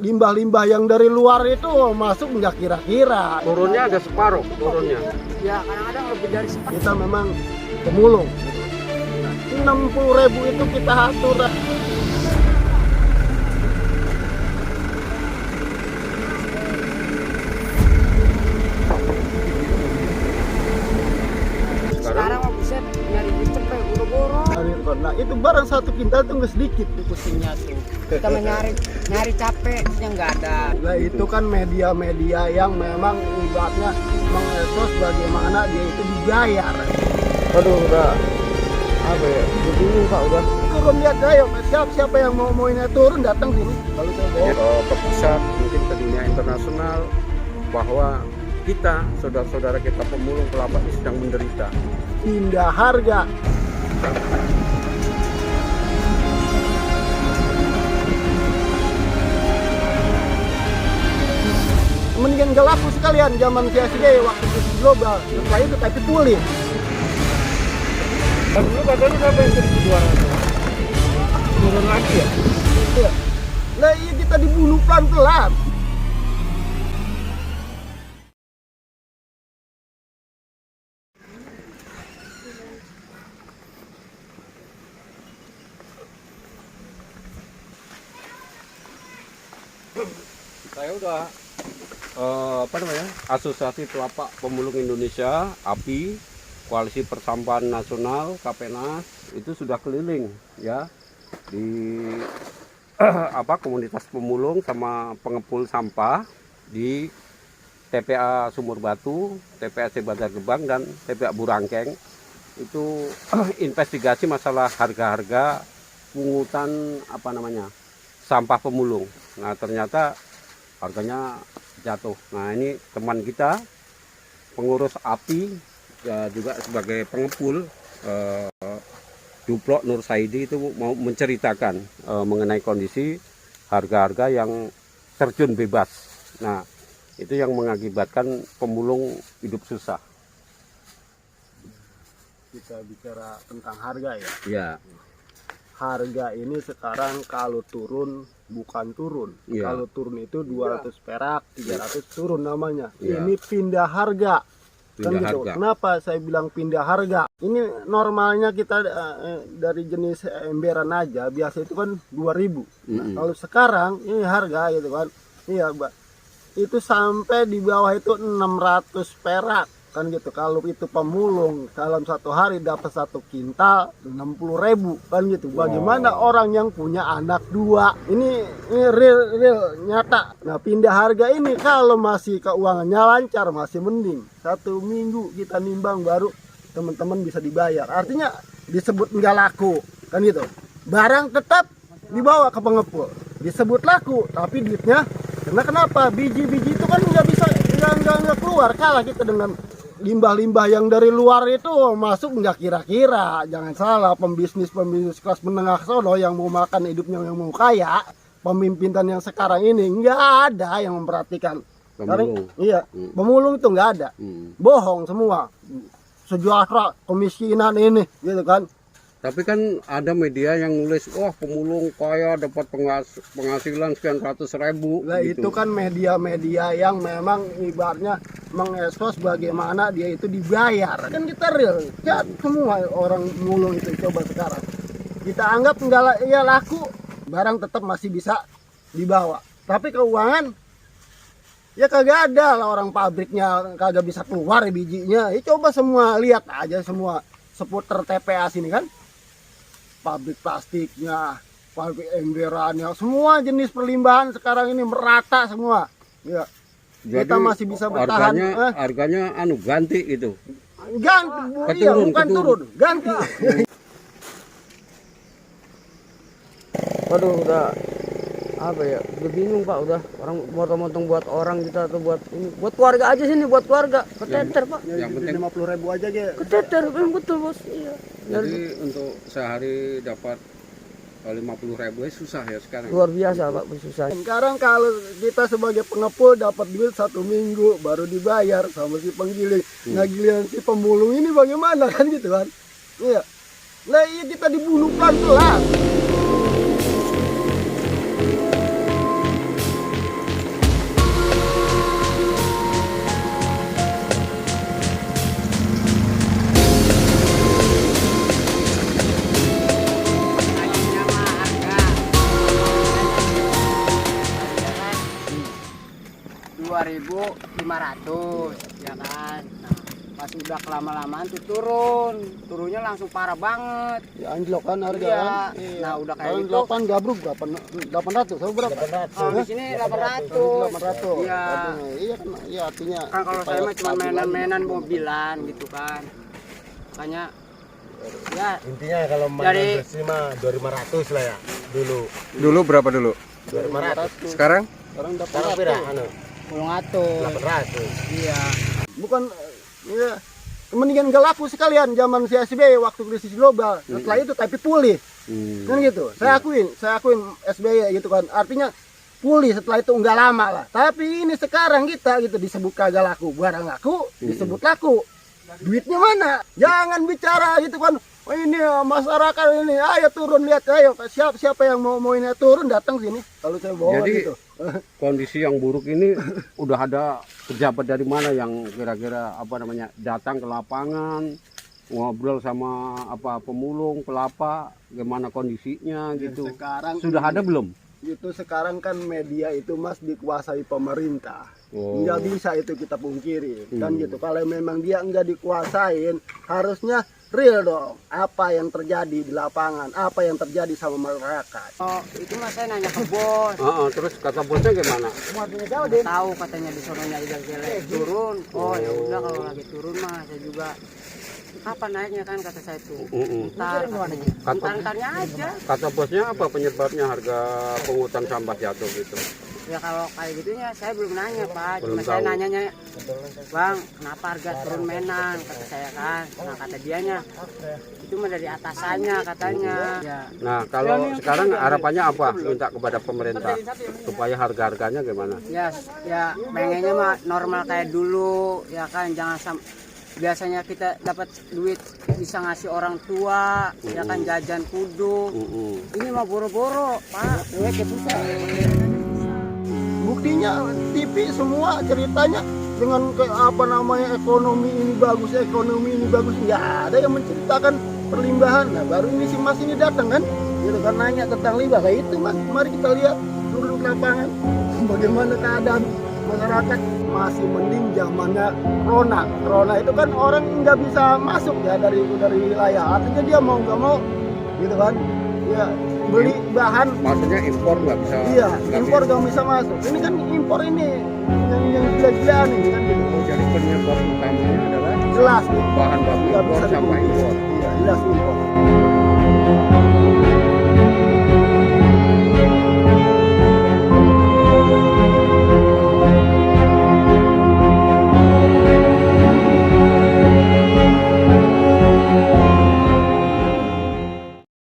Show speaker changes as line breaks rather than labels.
limbah-limbah yang dari luar itu masuk nggak kira-kira.
Turunnya ada separuh turunnya.
Ya kadang-kadang lebih dari separuh.
Kita memang pemulung. 60.000 itu kita atur.
Sekarang mau bisa nyari duit cepet buru-buru.
Nah itu barang satu kintal itu nggak sedikit.
Pusingnya tuh. Kita nyari capeknya nggak ada.
Nah itu kan media-media yang memang ibaratnya mengekspos bagaimana dia itu dibayar.
Aduh udah apa ya? Bingung Pak udah.
Turun lihat ayo, siapa yang mau ini turun datang sini. Kalau saya bawa.
Ke pusat mungkin ke dunia internasional bahwa kita saudara-saudara kita pemulung kelapa ini sedang menderita.
Pindah harga. Mendingan gak laku sekalian zaman CSD waktu krisis global. Setelah itu tapi pulih.
Dulu katanya sampai 1.200. Turun lagi ya?
Iya. Nah iya kita dibunuh pelan-pelan.
Saya udah Asosiasi Pelapak Pemulung Indonesia API, Koalisi Persampahan Nasional KPNAS itu sudah keliling ya di komunitas pemulung sama pengepul sampah di TPA Sumur Batu, TPAC Bantar Gebang dan TPA Burangkeng. Itu investigasi masalah harga-harga pungutan sampah pemulung. Nah ternyata harganya jatuh. Nah ini teman kita pengurus API ya, juga sebagai pengepul Duplok Nur Saidi itu mau menceritakan mengenai kondisi harga-harga yang terjun bebas. Nah itu yang mengakibatkan pemulung hidup susah.
Kita bicara tentang harga ya.
Ya.
Harga ini sekarang kalau turun bukan turun.
Ya.
Kalau turun itu 200 perak, 300 turun namanya.
Ya.
Ini pindah harga.
Pindah
Kan gitu.
harga.
Kenapa saya bilang pindah harga? Ini normalnya kita dari jenis emberan aja biasa itu kan 2.000. Nah, kalau sekarang ini harga gitu kan. Iya, Mbak. Itu sampai di bawah itu 600 perak. Kan gitu. Kalau itu pemulung dalam satu hari dapat 1 kintal 60.000 kan gitu. Bagaimana orang yang punya anak 2? Ini real nyata. Nah pindah harga ini kalau masih keuangannya lancar masih mending. 1 minggu kita nimbang baru teman-teman bisa dibayar. Artinya disebut nggak laku kan gitu. Barang tetap dibawa ke pengepul. Disebut laku tapi duitnya karena kenapa? Biji-biji itu kan nggak bisa nggak keluar, kalah kita dengan limbah-limbah yang dari luar itu masuk nggak kira-kira. Jangan salah, pembisnis kelas menengah sono yang mau makan hidupnya yang mau kaya, pemimpinan yang sekarang ini nggak ada yang memperhatikan.
Pemulung.
Iya, pemulung itu nggak ada, bohong semua, sejahtera, kemiskinan ini, gitu kan.
Tapi kan ada media yang nulis, wah pemulung kaya dapat penghasilan sekian ratus ribu.
Nah
gitu.
itu kan media-media yang memang ibaratnya mengekspos bagaimana dia itu dibayar. Kan kita real, ya, semua orang mulung itu coba sekarang. Kita anggap enggak ya laku, barang tetap masih bisa dibawa. Tapi keuangan ya kagak ada lah, orang pabriknya kagak bisa keluar bijinya. Ya coba semua lihat aja semua seputar TPA sini kan. Pabrik plastiknya, pabrik emberannya, semua jenis perlimbahan sekarang ini merata semua. Ya.
Jadi
Kita masih bisa bertahan.
Harganya ganti itu.
Ganti, iya, bukan turun, ganti.
Waduh udah apa ya? Udah bingung Pak udah. Orang motong-motong buat orang kita atau buat ini, buat keluarga aja sini, buat keluarga. Keteter Pak.
Yang penting 50.000 aja ya.
Keteter, betul Bos. Iya.
Jadi untuk sehari dapat 50.000 susah ya sekarang.
Luar biasa Pak, susah.
Sekarang kalau kita sebagai pengepul dapat duit 1 minggu baru dibayar sama si penggiling. Nah giliran si pemulung ini bagaimana kan gitu kan? Iya. Nah iya kita dibunuh pelan-pelan.
2.500 ya kan. Nah, pas udah kelama-lamaan tuh turunnya langsung parah banget.
Ya anjlok kan harga
Iya.
kan.
Nah, udah kayak
Tahun
gitu.
8 gabruk 800 sama berapa?
Oh, di sini 800.
800.
Iya.
Iya kan, iya artinya.
Kan kalau saya mah cuma
stabil
mainan-mainan
aja.
mobilan gitu kan. Makanya ya
Intinya kalau mainan
Dari-
bersih mah 2.500 lah ya dulu.
Dulu berapa dulu?
2.500.
Sekarang?
Sekarang
Sekarang pira?
800.
Anu,
pulung atur.
800.
Iya.
Bukan ya mendingan gak laku sekalian zaman SBY waktu krisis global. Setelah itu tapi pulih. Kan gitu. Saya akuin SBY gitu kan. Artinya pulih setelah itu enggak lama lah. Tapi ini sekarang kita gitu disebut kagak laku, barang laku, disebut laku. Duitnya mana? Jangan bicara gitu kan. Oh ini masyarakat ini, ayo turun lihat, ayo siapa yang mau ini turun datang sini. Kalau saya bawa
Jadi
gitu.
kondisi yang buruk ini udah ada pejabat dari mana yang kira-kira apa namanya datang ke lapangan ngobrol sama apa pemulung kelapa gimana kondisinya gitu.
Sekarang
Sudah ada belum?
itu sekarang kan media itu mas dikuasai pemerintah.
Oh.
Nggak bisa itu kita pungkiri kan gitu. Kalau memang dia nggak dikuasain harusnya real dong apa yang terjadi di lapangan, apa yang terjadi sama masyarakat.
Oh, itu mah saya nanya ke bos.
Terus kata bosnya gimana?
Tahu katanya di sononya Igal jelek turun. Oh ya udah kalau lagi turun mah saya juga kapan naiknya kan kata saya tuh. Ntar katanya. Ntar-ntarnya aja.
Kata bosnya apa penyebabnya harga pungutan sampah jatuh gitu?
Ya kalau kayak gitunya saya belum nanya Pak.
Belum
Cuma saya
tahu.
nanyanya, Bang, kenapa harga turun menan? Kata saya kan. Nah kata dianya, itu mah dari atasannya katanya. Ya.
Nah kalau sekarang harapannya apa? Minta kepada pemerintah supaya harga-harganya gimana?
Ya pengennya mah normal kayak dulu ya kan, jangan biasanya kita dapat duit bisa ngasih orang tua ya kan, jajan kudu. Ini mah boro-boro Pak, duitnya susah.
Buktinya TV semua ceritanya dengan kayak apa namanya ekonomi ini bagus, nggak ada yang menceritakan perlimbahan. Nah baru ini si Mas ini datang kan, gitu kan nanya tentang limbah. Nah itu Mas, mari kita lihat turun ke lapangan bagaimana keadaan masyarakat. Masih mending zamannya Corona itu kan orang nggak bisa masuk ya dari wilayah, artinya dia mau nggak mau gitu kan ya beli bahan.
Maksudnya impor nggak bisa?
Iya,
nggak
impor gak bisa masuk. Ini kan impor ini yang gila-gilaan ini kan gitu.
bisa. Jadi penyebab utamanya adalah
Jelas nih,
bahan baku
nggak
impor
bisa
sama
dipungkiri.
impor.
Iya, jelas impor.